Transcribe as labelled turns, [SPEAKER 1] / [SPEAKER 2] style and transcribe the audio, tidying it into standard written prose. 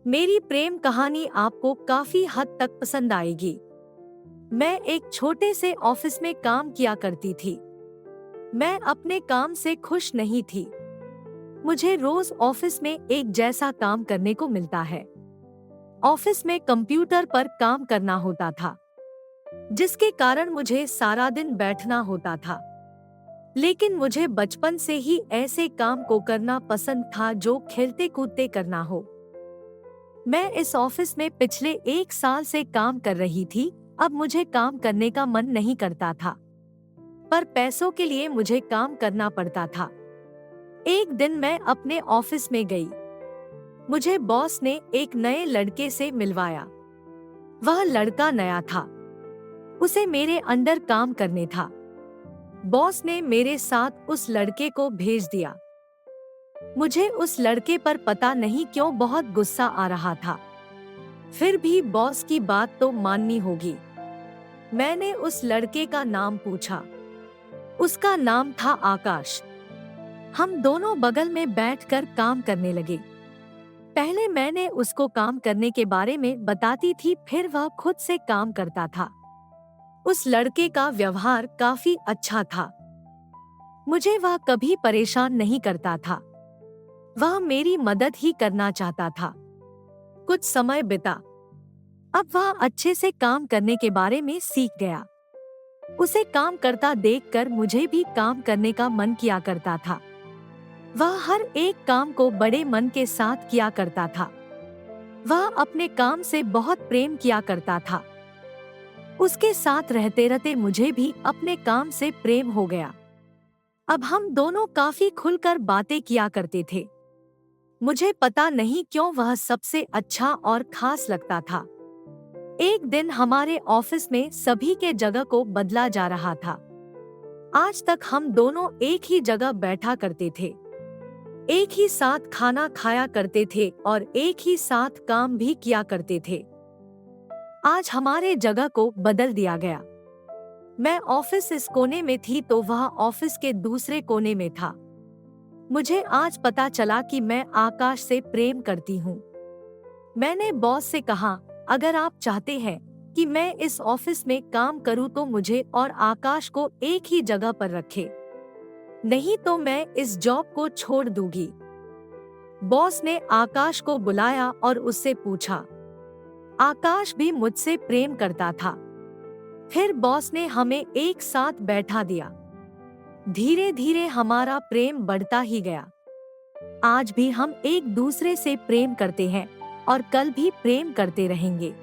[SPEAKER 1] मेरी प्रेम कहानी आपको काफी हद तक पसंद आएगी। मैं एक छोटे से ऑफिस में काम किया करती थी। मैं अपने काम से खुश नहीं थी। मुझे रोज ऑफिस में एक जैसा काम करने को मिलता है। ऑफिस में कंप्यूटर पर काम करना होता था, जिसके कारण मुझे सारा दिन बैठना होता था। लेकिन मुझे बचपन से ही ऐसे काम को करना पसंद था जो खेलते कूदते करना हो। मैं इस ऑफिस में पिछले 1 साल से काम कर रही थी। अब मुझे काम करने का मन नहीं करता था, पर पैसों के लिए मुझे काम करना पड़ता था। एक दिन मैं अपने ऑफिस में गई। मुझे बॉस ने एक नए लड़के से मिलवाया। वह लड़का नया था। उसे मेरे अंडर काम करने था। बॉस ने मेरे साथ उस लड़के को भेज दिया। मुझे उस लड़के पर पता नहीं क्यों बहुत गुस्सा आ रहा था। फिर भी बॉस की बात तो माननी होगी। मैंने उस लड़के का नाम पूछा। उसका नाम था आकाश। हम दोनों बगल में बैठकर काम करने लगे। पहले मैंने उसको काम करने के बारे में बताती थी, फिर वह खुद से काम करता था। उस लड़के का व्यवहार काफी अच्छा था। मुझे वह कभी परेशान नहीं करता था। वह मेरी मदद ही करना चाहता था। कुछ समय बिता। अब वह अच्छे से काम करने के बारे में सीख गया। उसे काम करता देखकर मुझे भी काम करने का मन किया करता था। वह हर एक काम को बड़े मन के साथ किया करता था। वह अपने काम से बहुत प्रेम किया करता था। उसके साथ रहते रहते मुझे भी अपने काम से प्रेम हो गया। अब हम दोनों काफी खुलकर बातें किया करते थे। मुझे पता नहीं क्यों वह सबसे अच्छा और खास लगता था। एक दिन हमारे ऑफिस में सभी के जगह को बदला जा रहा था। आज तक हम दोनों एक ही जगह बैठा करते थे, एक ही साथ खाना खाया करते थे और एक ही साथ काम भी किया करते थे। आज हमारे जगह को बदल दिया गया। मैं ऑफिस इस कोने में थी तो वह ऑफिस के दूसरे कोने में था। मुझे आज पता चला कि मैं आकाश से प्रेम करती हूँ। मैंने बॉस से कहा, अगर आप चाहते हैं कि मैं इस ऑफिस में काम करूं तो मुझे और आकाश को एक ही जगह पर रखें, नहीं तो मैं इस जॉब को छोड़ दूंगी। बॉस ने आकाश को बुलाया और उससे पूछा। आकाश भी मुझसे प्रेम करता था। फिर बॉस ने हमें एक साथ बैठा दिया। धीरे धीरे हमारा प्रेम बढ़ता ही गया। आज भी हम एक दूसरे से प्रेम करते हैं और कल भी प्रेम करते रहेंगे।